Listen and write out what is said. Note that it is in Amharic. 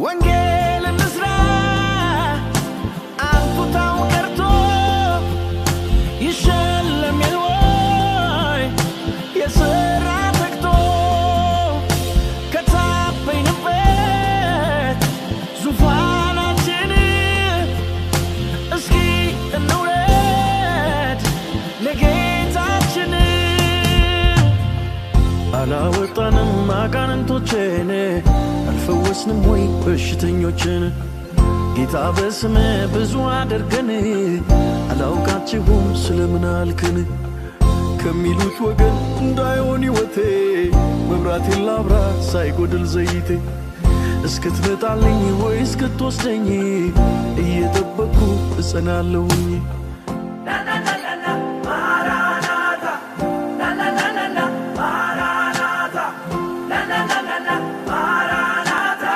ወንጌል እንስራ አንፉታው ቀርቶ ይሸለም የልወይ የሥራ ተግቶ ከታበይንበት ዙፋናችን እስኪ እንውረድ ለጌታችን አላወጣንም አጋንንቶችን አልፈወስንም ወይ በሽተኞችን ጌታ በስምህ ብዙ አድርገን አላውቃችሁም ስለምን አልከን ከሚሉት ወገን እንዳይሆን ሕይወቴ መብራቴን ላብራ ሳይጎድል ዘይቴ እስክትመጣልኝ ወይ እስክትወስደኝ እየጠበቅኩ እጸናለሁኝ